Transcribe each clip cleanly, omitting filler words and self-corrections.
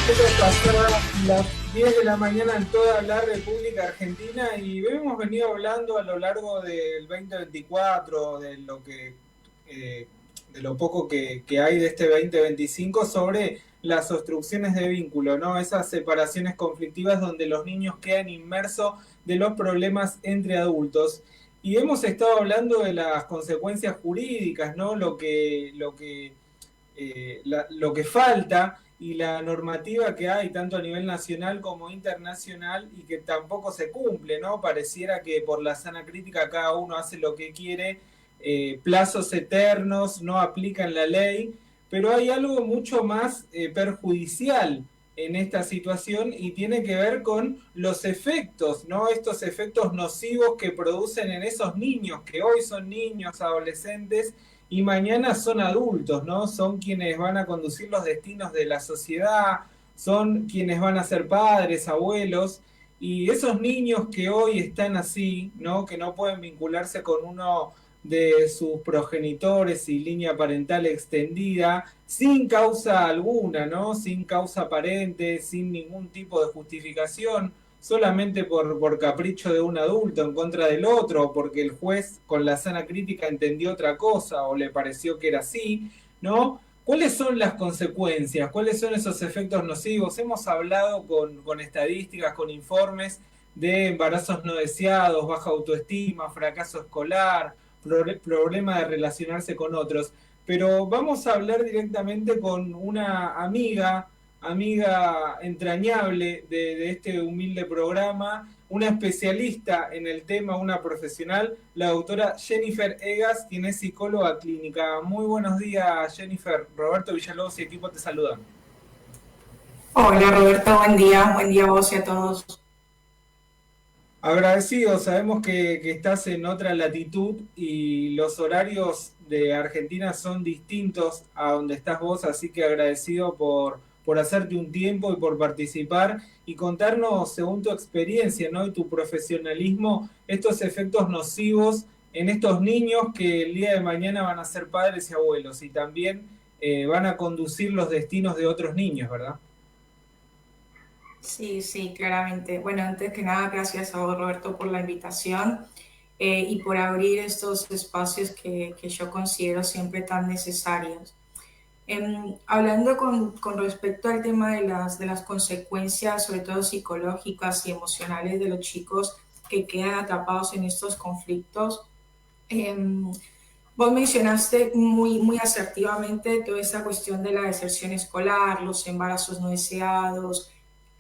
Pasadas las 10 de la mañana en toda la República Argentina y hemos venido hablando a lo largo del 2024 eh, de lo poco que hay de este 2025 sobre las obstrucciones de vínculo, ¿no? Esas separaciones conflictivas donde los niños quedan inmersos de los problemas entre adultos. Y hemos estado hablando de las consecuencias jurídicas, ¿no? Lo que falta y la normativa que hay tanto a nivel nacional como internacional y que tampoco se cumple, ¿no? Pareciera que por la sana crítica cada uno hace lo que quiere, plazos eternos, no aplican la ley, pero hay algo mucho más perjudicial en esta situación y tiene que ver con los efectos, ¿no? Estos efectos nocivos que producen en esos niños, que hoy son niños, adolescentes, y mañana son adultos, ¿no? Son quienes van a conducir los destinos de la sociedad, son quienes van a ser padres, abuelos, y esos niños que hoy están así, ¿no? Que no pueden vincularse con uno de sus progenitores y línea parental extendida, sin causa alguna, ¿no? Sin causa aparente, sin ningún tipo de justificación, solamente por capricho de un adulto en contra del otro, o porque el juez con la sana crítica entendió otra cosa o le pareció que era así, ¿no? ¿Cuáles son las consecuencias? ¿Cuáles son esos efectos nocivos? Hemos hablado con estadísticas, con informes de embarazos no deseados, baja autoestima, fracaso escolar, problema de relacionarse con otros. Pero vamos a hablar directamente con una amiga entrañable de este humilde programa, una especialista en el tema, una profesional, la doctora Jennifer Egas, quien es psicóloga clínica. Muy buenos días, Jennifer. Roberto Villalobos y equipo te saludan. Hola Roberto, buen día a vos y a todos. Agradecido, sabemos que estás en otra latitud y los horarios de Argentina son distintos a donde estás vos, así que agradecido por hacerte un tiempo y por participar y contarnos, según tu experiencia, ¿no? Y tu profesionalismo, estos efectos nocivos en estos niños que el día de mañana van a ser padres y abuelos y también van a conducir los destinos de otros niños, ¿verdad? Sí, sí, claramente. Bueno, antes que nada, gracias a vos Roberto por la invitación y por abrir estos espacios que yo considero siempre tan necesarios. Hablando con respecto al tema de las consecuencias, sobre todo psicológicas y emocionales de los chicos que quedan atrapados en estos conflictos, em, vos mencionaste muy asertivamente toda esa cuestión de la deserción escolar, los embarazos no deseados,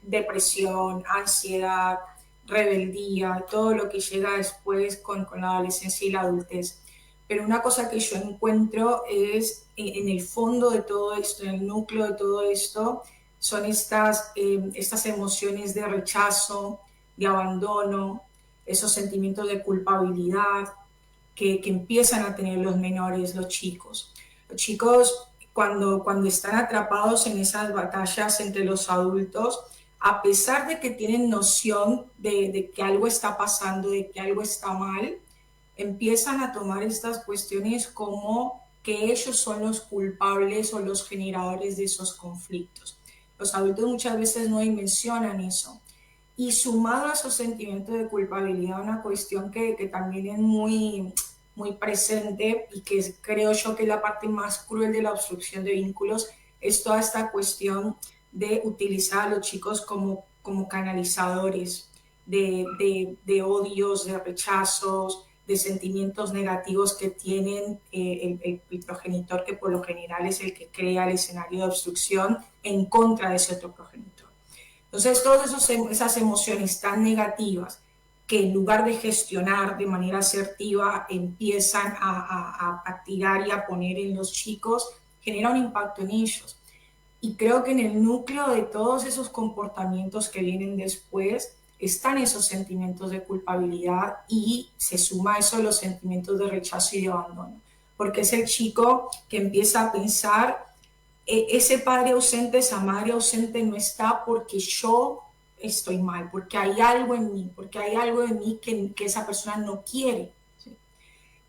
depresión, ansiedad, rebeldía, todo lo que llega después con la adolescencia y la adultez. Pero una cosa que yo encuentro es en el fondo de todo esto, en el núcleo de todo esto, son estas emociones de rechazo, de abandono, esos sentimientos de culpabilidad que empiezan a tener los menores, los chicos. Los chicos, cuando están atrapados en esas batallas entre los adultos, a pesar de que tienen noción de que algo está pasando, de que algo está mal, empiezan a tomar estas cuestiones como que ellos son los culpables o los generadores de esos conflictos. Los adultos muchas veces no dimensionan eso. Y sumado a esos sentimientos de culpabilidad, una cuestión que también es muy presente y que creo yo que es la parte más cruel de la obstrucción de vínculos, es toda esta cuestión de utilizar a los chicos como canalizadores de odios, de rechazos, de sentimientos negativos que tienen el progenitor, que por lo general es el que crea el escenario de obstrucción en contra de ese otro progenitor. Entonces, todas esas emociones tan negativas que en lugar de gestionar de manera asertiva empiezan a tirar y a poner en los chicos, genera un impacto en ellos. Y creo que en el núcleo de todos esos comportamientos que vienen después están esos sentimientos de culpabilidad y se suma a eso los sentimientos de rechazo y de abandono. Porque es el chico que empieza a pensar, ese padre ausente, esa madre ausente no está porque yo estoy mal, porque hay algo en mí, porque hay algo en mí que esa persona no quiere. ¿Sí?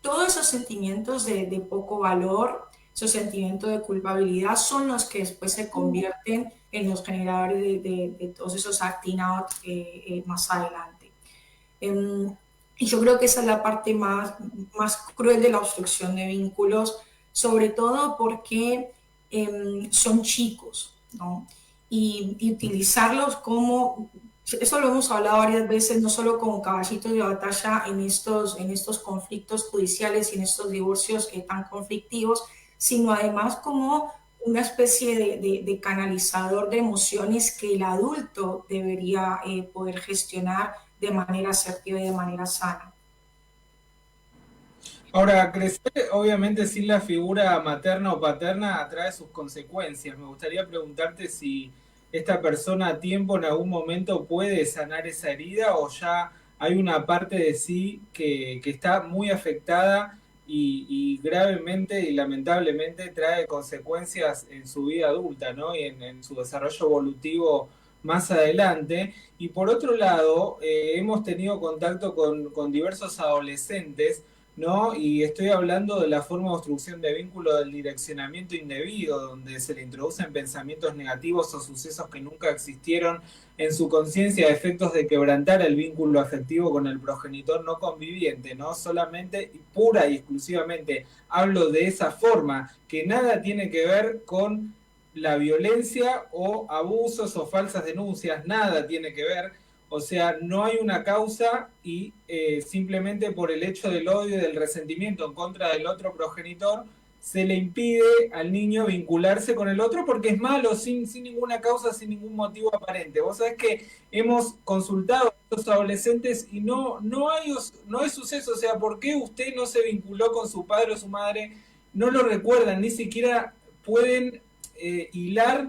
Todos esos sentimientos de poco valor esos sentimientos de culpabilidad son los que después se convierten en los generadores de todos esos acting out más adelante. Y yo creo que esa es la parte más cruel de la obstrucción de vínculos, sobre todo porque son chicos, ¿no? Y utilizarlos como, eso lo hemos hablado varias veces, no solo como caballitos de batalla en estos conflictos judiciales y en estos divorcios tan conflictivos, sino además como una especie de canalizador de emociones que el adulto debería poder gestionar de manera asertiva y de manera sana. Ahora, crecer obviamente sin la figura materna o paterna trae sus consecuencias. Me gustaría preguntarte si esta persona a tiempo en algún momento puede sanar esa herida o ya hay una parte de sí que está muy afectada y gravemente y lamentablemente trae consecuencias en su vida adulta, ¿no? Y en su desarrollo evolutivo más adelante. Y por otro lado, hemos tenido contacto con diversos adolescentes, ¿no? Y estoy hablando de la forma de obstrucción de vínculo del direccionamiento indebido, donde se le introducen pensamientos negativos o sucesos que nunca existieron en su conciencia a efectos de quebrantar el vínculo afectivo con el progenitor no conviviente, ¿no? Solamente, pura y exclusivamente, hablo de esa forma, que nada tiene que ver con la violencia o abusos o falsas denuncias, nada tiene que ver. O sea, no hay una causa y simplemente por el hecho del odio y del resentimiento en contra del otro progenitor, se le impide al niño vincularse con el otro porque es malo, sin ninguna causa, sin ningún motivo aparente. Vos sabés que hemos consultado a los adolescentes y no hay suceso. O sea, ¿por qué usted no se vinculó con su padre o su madre? No lo recuerdan, ni siquiera pueden hilar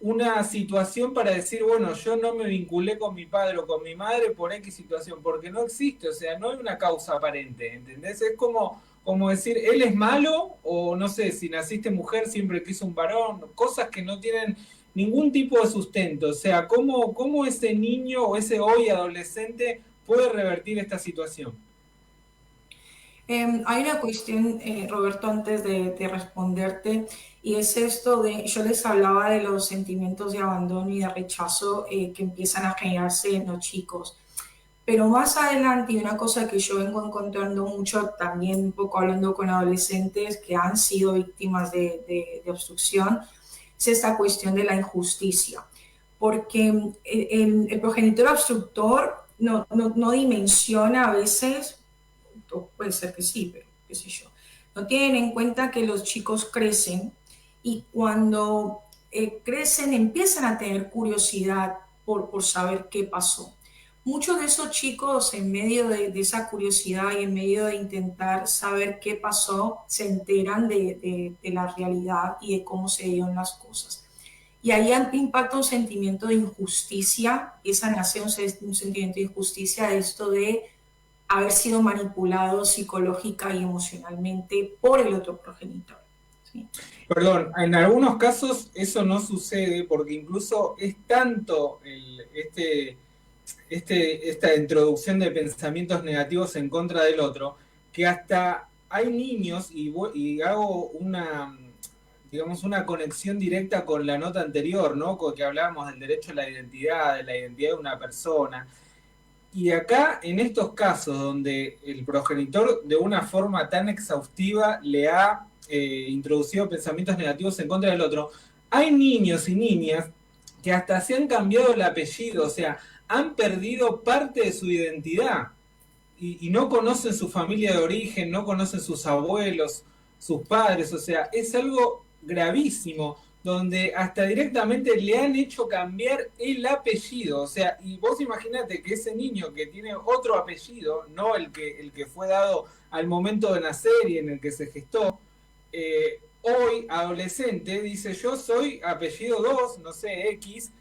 una situación para decir, bueno, yo no me vinculé con mi padre o con mi madre por X situación, porque no existe, o sea, no hay una causa aparente, ¿entendés? Es como decir, él es malo, o no sé, si naciste mujer siempre quiso un varón, cosas que no tienen ningún tipo de sustento, o sea, ¿cómo ese niño o ese hoy adolescente puede revertir esta situación? Hay una cuestión, Roberto, antes de responderte, y es esto de, yo les hablaba de los sentimientos de abandono y de rechazo que empiezan a generarse en los chicos. Pero más adelante, y una cosa que yo vengo encontrando mucho, también un poco hablando con adolescentes que han sido víctimas de obstrucción, es esta cuestión de la injusticia. Porque el progenitor obstructor no dimensiona a veces, puede ser que sí, pero qué sé yo, no tienen en cuenta que los chicos crecen y cuando crecen empiezan a tener curiosidad por saber qué pasó. Muchos de esos chicos, en medio de esa curiosidad y en medio de intentar saber qué pasó, se enteran de la realidad y de cómo se dieron las cosas. Y ahí impacta un sentimiento de injusticia, esa nace un sentimiento de injusticia, de esto de haber sido manipulado psicológica y emocionalmente por el otro progenitor. ¿Sí? Perdón, en algunos casos eso no sucede porque incluso es tanto esta introducción de pensamientos negativos en contra del otro, que hasta hay niños, y hago digamos, una conexión directa con la nota anterior, ¿no? Con que hablábamos del derecho a la identidad, de la identidad de una persona. Y acá, en estos casos donde el progenitor de una forma tan exhaustiva le ha introducido pensamientos negativos en contra del otro, hay niños y niñas que hasta se han cambiado el apellido, o sea, han perdido parte de su identidad y no conocen su familia de origen, no conocen sus abuelos, sus padres, o sea, es algo gravísimo, donde hasta directamente le han hecho cambiar el apellido, o sea, y vos imaginate que ese niño que tiene otro apellido, no el que fue dado al momento de nacer y en el que se gestó, hoy adolescente dice yo soy apellido 2 no sé, X,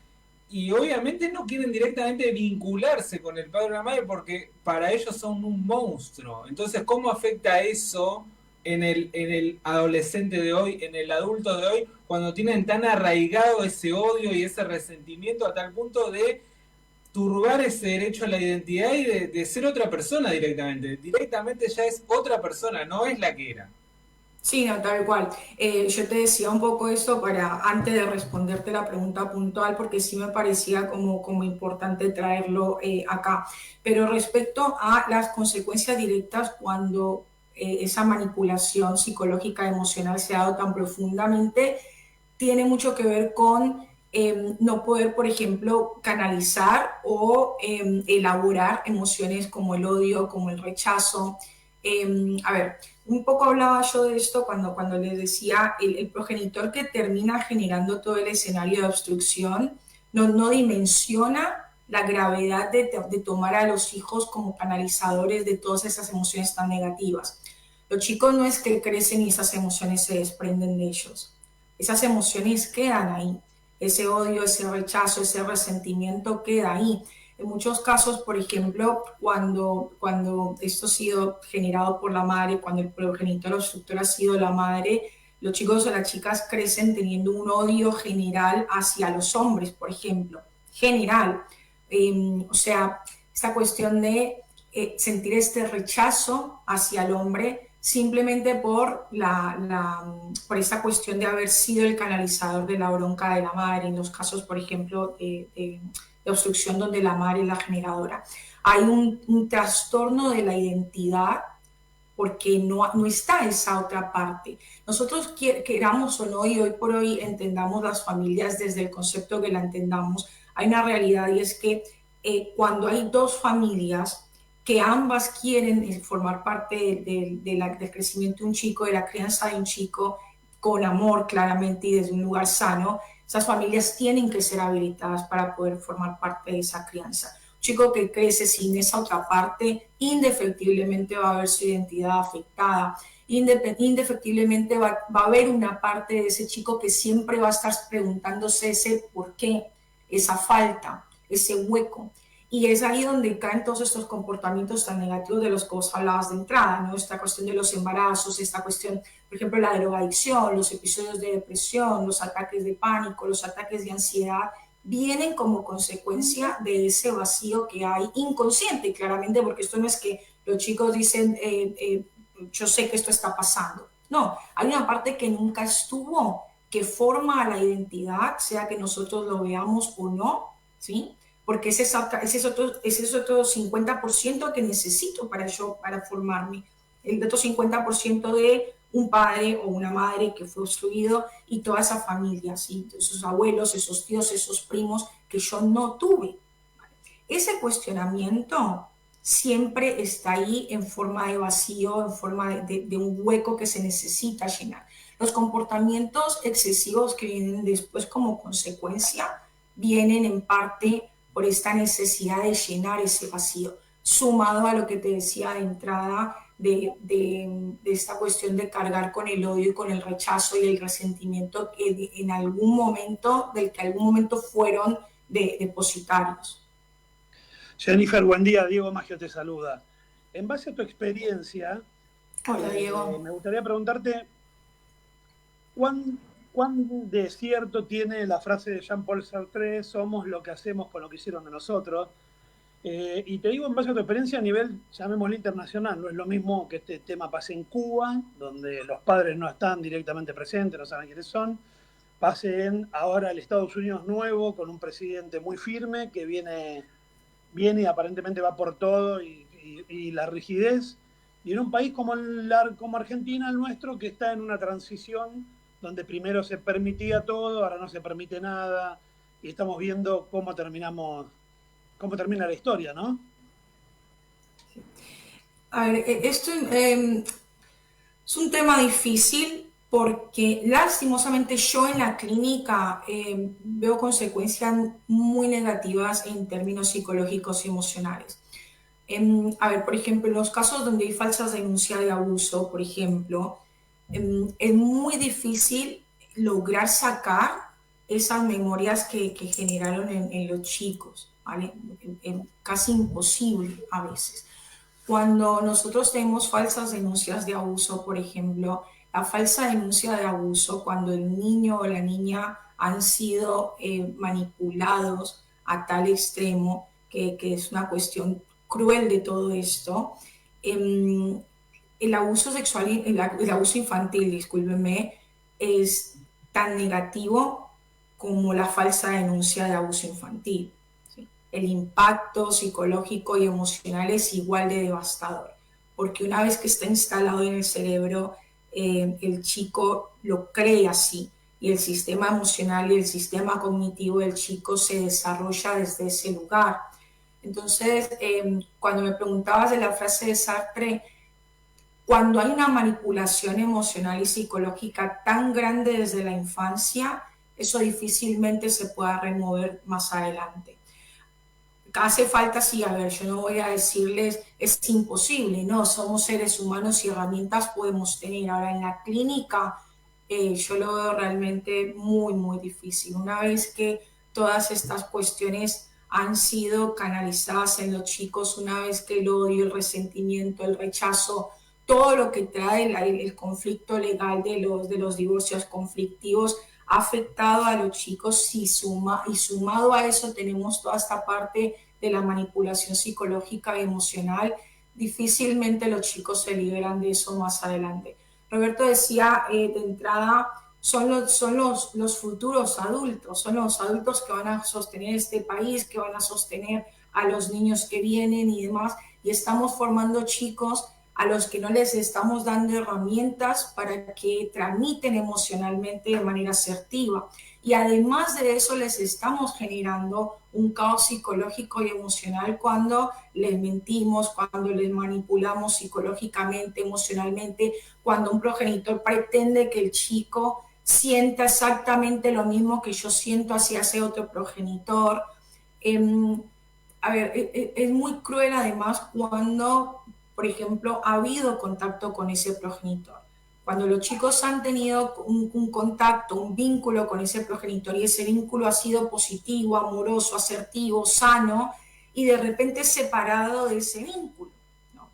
y obviamente no quieren directamente vincularse con el padre o la madre porque para ellos son un monstruo. Entonces, ¿cómo afecta eso en el adolescente de hoy, en el adulto de hoy, cuando tienen tan arraigado ese odio y ese resentimiento a tal punto de turbar ese derecho a la identidad y de ser otra persona directamente? Directamente ya es otra persona, no es la que era. Sí, no, tal cual. Yo te decía un poco esto para, antes de responderte la pregunta puntual, porque sí me parecía como importante traerlo acá. Pero respecto a las consecuencias directas cuando esa manipulación psicológica emocional se ha dado tan profundamente, tiene mucho que ver con no poder, por ejemplo, canalizar o elaborar emociones como el odio, como el rechazo. A ver, un poco hablaba yo de esto cuando les decía, el progenitor que termina generando todo el escenario de obstrucción no dimensiona la gravedad de tomar a los hijos como canalizadores de todas esas emociones tan negativas. Los chicos no es que crecen y esas emociones se desprenden de ellos. Esas emociones quedan ahí. Ese odio, ese rechazo, ese resentimiento queda ahí. En muchos casos, por ejemplo, cuando esto ha sido generado por la madre, cuando el progenitor obstructor ha sido la madre, los chicos o las chicas crecen teniendo un odio general hacia los hombres, por ejemplo. General. O sea, esta cuestión de sentir este rechazo hacia el hombre simplemente por esa cuestión de haber sido el canalizador de la bronca de la madre, en los casos, por ejemplo, de obstrucción donde la madre es la generadora. Hay un trastorno de la identidad porque no está esa otra parte. Nosotros queramos o no, y hoy por hoy entendamos las familias desde el concepto que la entendamos, hay una realidad y es que cuando hay dos familias que ambas quieren formar parte del crecimiento de un chico, de la crianza de un chico, con amor claramente y desde un lugar sano, esas familias tienen que ser habilitadas para poder formar parte de esa crianza. Un chico que crece sin esa otra parte, indefectiblemente va a ver su identidad afectada, indefectiblemente va a haber una parte de ese chico que siempre va a estar preguntándose ese por qué, esa falta, ese hueco. Y es ahí donde caen todos estos comportamientos tan negativos de los que vos hablabas de entrada, ¿no? Esta cuestión de los embarazos, esta cuestión, por ejemplo, la drogadicción, los episodios de depresión, los ataques de pánico, los ataques de ansiedad, vienen como consecuencia de ese vacío que hay inconsciente, claramente, porque esto no es que los chicos dicen, yo sé que esto está pasando. No, hay una parte que nunca estuvo, que forma la identidad, sea que nosotros lo veamos o no, ¿sí? Porque ese es otro 50% que necesito para formarme. El otro 50% de un padre o una madre que fue obstruido y toda esa familia, ¿sí? Esos abuelos, esos tíos, esos primos que yo no tuve. Ese cuestionamiento siempre está ahí en forma de vacío, en forma de un hueco que se necesita llenar. Los comportamientos excesivos que vienen después como consecuencia vienen en parte por esta necesidad de llenar ese vacío, sumado a lo que te decía de entrada de esta cuestión de cargar con el odio y con el rechazo y el resentimiento que en algún momento, del que algún momento fueron depositarios. Jennifer, buen día. Diego Maggio te saluda. En base a tu experiencia, Hola, Diego. me gustaría preguntarte ¿cuán de cierto tiene la frase de Jean-Paul Sartre, somos lo que hacemos con lo que hicieron de nosotros? Y te digo en base a tu experiencia a nivel, llamémoslo internacional, no es lo mismo que este tema pase en Cuba, donde los padres no están directamente presentes, no saben quiénes son, pase en ahora el Estados Unidos nuevo, con un presidente muy firme que viene y aparentemente va por todo y la rigidez, y en un país como Argentina, el nuestro, que está en una transición donde primero se permitía todo, ahora no se permite nada, y estamos viendo cómo termina la historia, ¿no? A ver, esto es un tema difícil porque lastimosamente yo en la clínica veo consecuencias muy negativas en términos psicológicos y emocionales. A ver, por ejemplo, en los casos donde hay falsas denuncias de abuso, por ejemplo, es muy difícil lograr sacar esas memorias que generaron en los chicos, ¿vale? Casi imposible a veces. Cuando nosotros tenemos falsas denuncias de abuso, por ejemplo, la falsa denuncia de abuso, cuando el niño o la niña han sido manipulados a tal extremo, que es una cuestión cruel de todo esto, el abuso sexual, el abuso infantil, discúlpenme, es tan negativo como la falsa denuncia de abuso infantil. ¿Sí? El impacto psicológico y emocional es igual de devastador, porque una vez que está instalado en el cerebro, el chico lo cree así, y el sistema emocional y el sistema cognitivo del chico se desarrolla desde ese lugar. Entonces, cuando me preguntabas de la frase de Sartre, cuando hay una manipulación emocional y psicológica tan grande desde la infancia, eso difícilmente se pueda remover más adelante. Hace falta, sí, a ver, yo no voy a decirles es imposible, no, somos seres humanos y herramientas podemos tener. Ahora en la clínica yo lo veo realmente muy, muy difícil. Una vez que todas estas cuestiones han sido canalizadas en los chicos, una vez que el odio, el resentimiento, el rechazo, todo lo que trae el conflicto legal de los divorcios conflictivos ha afectado a los chicos y sumado a eso tenemos toda esta parte de la manipulación psicológica y emocional, difícilmente los chicos se liberan de eso más adelante. Roberto decía de entrada, son los futuros adultos, son los adultos que van a sostener este país, que van a sostener a los niños que vienen y demás, y estamos formando chicos a los que no les estamos dando herramientas para que tramiten emocionalmente de manera asertiva. Y además de eso les estamos generando un caos psicológico y emocional cuando les mentimos, cuando les manipulamos psicológicamente, emocionalmente, cuando un progenitor pretende que el chico sienta exactamente lo mismo que yo siento hacia ese otro progenitor. A ver, es muy cruel además cuando, por ejemplo, ha habido contacto con ese progenitor. Cuando los chicos han tenido un contacto, un vínculo con ese progenitor y ese vínculo ha sido positivo, amoroso, asertivo, sano, y de repente es separado de ese vínculo, ¿no?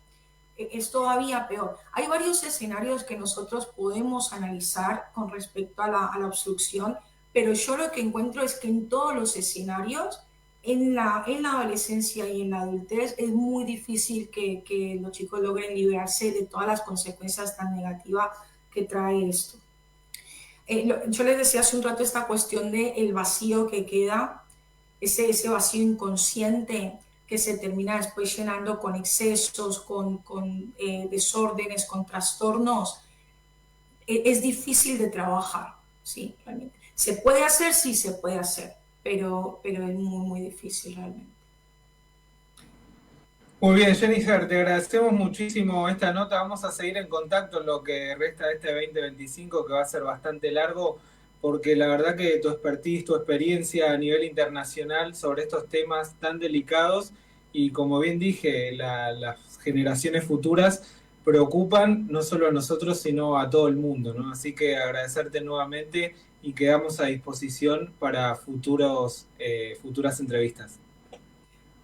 Es todavía peor. Hay varios escenarios que nosotros podemos analizar con respecto a la obstrucción, pero yo lo que encuentro es que en todos los escenarios, en la adolescencia y en la adultez, es muy difícil que los chicos logren liberarse de todas las consecuencias tan negativas que trae esto. Yo les decía hace un rato esta cuestión del vacío que queda, ese vacío inconsciente que se termina después llenando con excesos, con desórdenes, con trastornos. Es difícil de trabajar, ¿sí? Realmente. ¿Se puede hacer? Sí, se puede hacer, pero es muy, muy difícil realmente. Muy bien, Jennifer, te agradecemos muchísimo esta nota. Vamos a seguir en contacto en lo que resta de este 2025, que va a ser bastante largo, porque la verdad que tu expertise, tu experiencia a nivel internacional sobre estos temas tan delicados y como bien dije, las generaciones futuras preocupan no solo a nosotros, sino a todo el mundo, ¿no? Así que agradecerte nuevamente y quedamos a disposición para futuras entrevistas.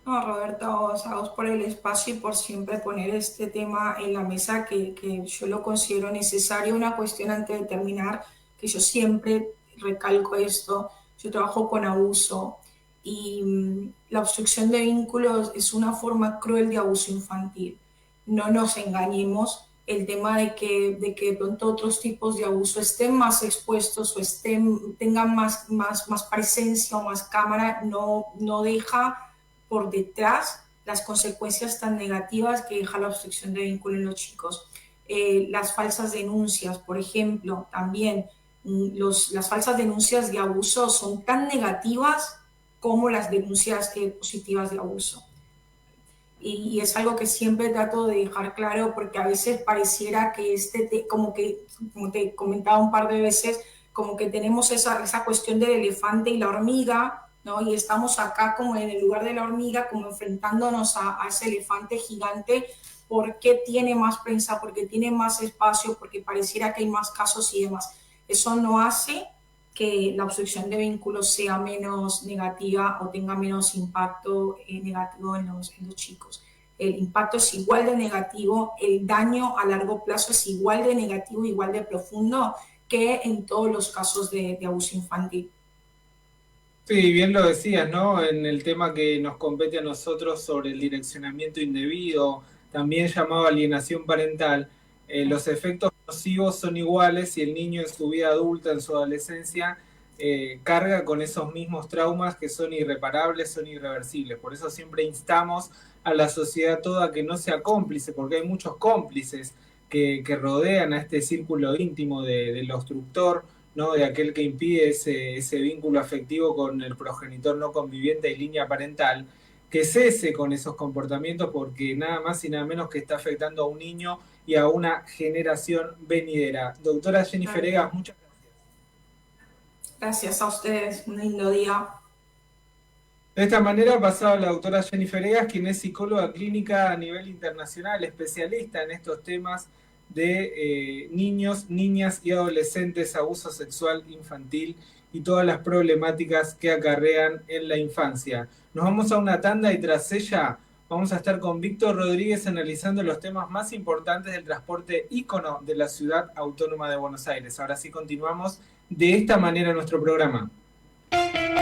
No, Roberto, a vos por el espacio y por siempre poner este tema en la mesa que yo lo considero necesario. Una cuestión antes de terminar, que yo siempre recalco esto, yo trabajo con abuso y la obstrucción de vínculos es una forma cruel de abuso infantil. No nos engañemos, el tema de que de pronto otros tipos de abuso estén más expuestos o tengan más presencia o más cámara, no deja por detrás las consecuencias tan negativas que deja la obstrucción de vínculo en los chicos. Las falsas denuncias, por ejemplo, también las falsas denuncias de abuso son tan negativas como las denuncias positivas de abuso. Y es algo que siempre trato de dejar claro porque a veces pareciera que como te comentaba un par de veces, como que tenemos esa cuestión del elefante y la hormiga, ¿no? Y estamos acá como en el lugar de la hormiga, como enfrentándonos a ese elefante gigante, porque tiene más prensa, porque tiene más espacio, porque pareciera que hay más casos y demás. Eso no hace que la obstrucción de vínculos sea menos negativa o tenga menos impacto negativo en los chicos. El impacto es igual de negativo, el daño a largo plazo es igual de negativo, igual de profundo que en todos los casos de abuso infantil. Sí, bien lo decías, ¿no? En el tema que nos compete a nosotros sobre el direccionamiento indebido, también llamado alienación parental, los efectos nocivos son iguales y el niño en su vida adulta, en su adolescencia, carga con esos mismos traumas que son irreparables, son irreversibles. Por eso siempre instamos a la sociedad toda a que no sea cómplice, porque hay muchos cómplices que rodean a este círculo íntimo del obstructor, ¿no? De aquel que impide ese vínculo afectivo con el progenitor no conviviente y línea parental, que cese con esos comportamientos, porque nada más y nada menos que está afectando a un niño y a una generación venidera. Doctora Jennifer Egas, muchas gracias. Gracias a ustedes, un lindo día. De esta manera pasaba la doctora Jennifer Egas, quien es psicóloga clínica a nivel internacional, especialista en estos temas de niños, niñas y adolescentes, abuso sexual infantil y todas las problemáticas que acarrean en la infancia. Nos vamos a una tanda y tras ella vamos a estar con Víctor Rodríguez analizando los temas más importantes del transporte ícono de la Ciudad Autónoma de Buenos Aires. Ahora sí continuamos de esta manera nuestro programa.